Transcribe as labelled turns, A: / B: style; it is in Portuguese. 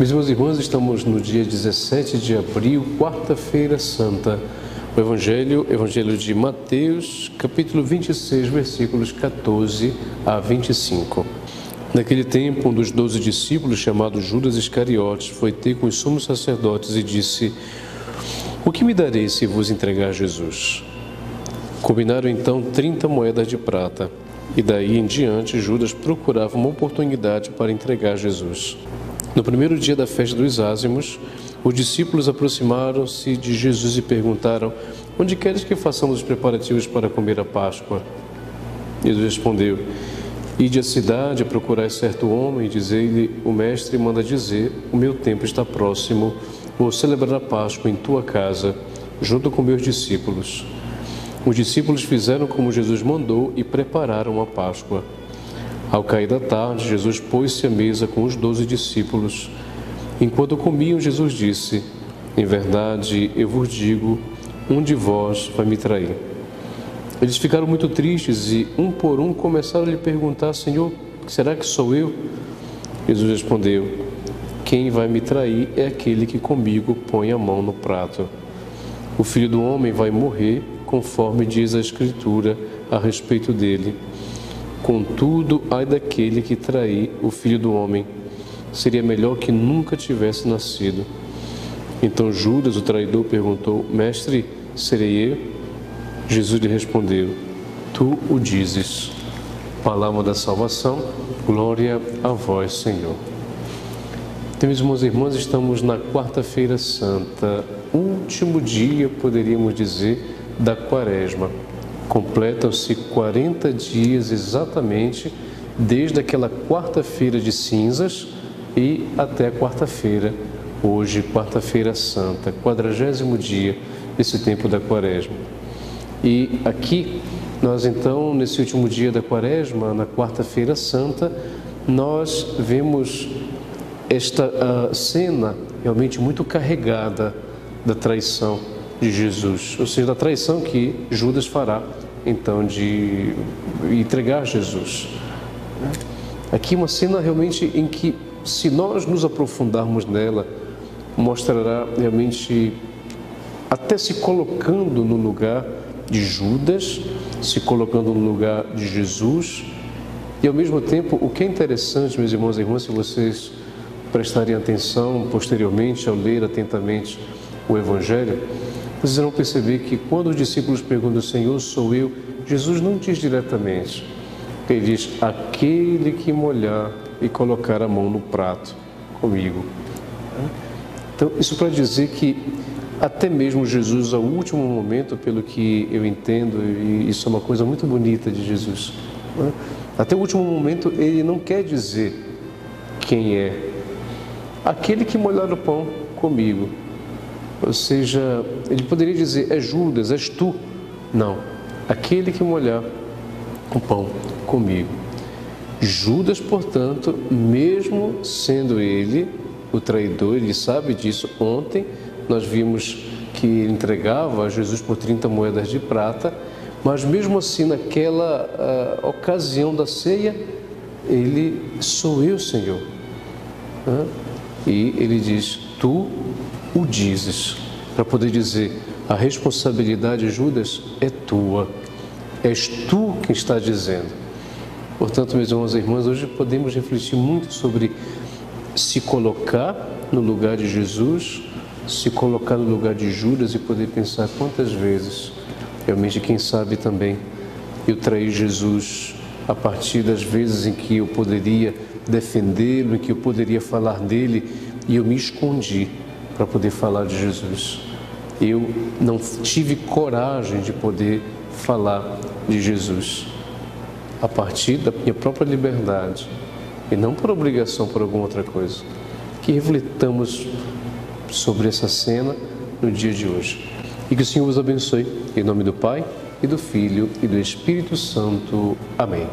A: Meus irmãos e irmãs, estamos no dia 17 de abril, quarta-feira santa. O Evangelho de Mateus, capítulo 26, versículos 14 a 25. Naquele tempo, um dos 12 discípulos, chamado Judas Iscariotes, foi ter com os sumos sacerdotes e disse: "O que me darei se vos entregar Jesus?" Combinaram então 30 moedas de prata, e daí em diante Judas procurava uma oportunidade para entregar Jesus. No primeiro dia da festa dos ázimos, os discípulos aproximaram-se de Jesus e perguntaram: "Onde queres que façamos os preparativos para comer a Páscoa?" Jesus respondeu: "Ide à cidade, procurai certo homem e dizei-lhe: o mestre manda dizer: o meu tempo está próximo, vou celebrar a Páscoa em tua casa, junto com meus discípulos." Os discípulos fizeram como Jesus mandou e prepararam a Páscoa. Ao cair da tarde, Jesus pôs-se à mesa com os 12 discípulos. Enquanto comiam, Jesus disse: "Em verdade, eu vos digo, um de vós vai me trair." Eles ficaram muito tristes e, um por um, começaram a lhe perguntar: "Senhor, será que sou eu?" Jesus respondeu: "Quem vai me trair é aquele que comigo põe a mão no prato. O Filho do Homem vai morrer, conforme diz a Escritura a respeito dele. Contudo, ai daquele que trair o Filho do Homem. Seria melhor que nunca tivesse nascido." Então Judas, o traidor, perguntou: "Mestre, serei eu?" Jesus lhe respondeu: "Tu o dizes." Palavra da salvação, glória a vós, Senhor. Então, meus irmãos e irmãs, estamos na quarta-feira santa, último dia, poderíamos dizer, da Quaresma. Completam-se 40 dias exatamente desde aquela quarta-feira de cinzas e até a quarta-feira, hoje, quarta-feira santa, 40º dia desse tempo da Quaresma. E aqui, nós então, nesse último dia da Quaresma, na quarta-feira santa, nós vemos esta cena realmente muito carregada da traição de Jesus, ou seja, da traição que Judas fará, então, de entregar Jesus. Aqui uma cena realmente em que, se nós nos aprofundarmos nela, mostrará realmente até se colocando no lugar de Judas, se colocando no lugar de Jesus, e ao mesmo tempo, o que é interessante, meus irmãos e irmãs, se vocês prestarem atenção posteriormente ao ler atentamente o Evangelho, vocês vão perceber que quando os discípulos perguntam: "Senhor, sou eu?", Jesus não diz diretamente. Ele diz: "Aquele que molhar e colocar a mão no prato comigo." Então, isso para dizer que até mesmo Jesus, ao último momento, pelo que eu entendo, e isso é uma coisa muito bonita de Jesus, até o último momento ele não quer dizer quem é. Aquele que molhar o pão comigo. Ou seja, ele poderia dizer: "É Judas, és tu." Não, aquele que molhar o pão comigo. Judas, portanto, mesmo sendo ele o traidor, ele sabe disso. Ontem nós vimos que ele entregava a Jesus por 30 moedas de prata, mas mesmo assim, naquela ocasião da ceia, ele: "Sou eu, Senhor." E ele diz: "Tu o dizes", para poder dizer: a responsabilidade, Judas, é tua, és tu quem está dizendo. Portanto, meus irmãos e irmãs, hoje podemos refletir muito sobre se colocar no lugar de Jesus, se colocar no lugar de Judas e poder pensar quantas vezes, realmente, quem sabe também, eu traí Jesus a partir das vezes em que eu poderia defendê-lo, em que eu poderia falar dele, e eu me escondi para poder falar de Jesus. Eu não tive coragem de poder falar de Jesus a partir da minha própria liberdade e não por obrigação, por alguma outra coisa. Que refletamos sobre essa cena no dia de hoje. E que o Senhor vos abençoe. Em nome do Pai, e do Filho, e do Espírito Santo. Amém.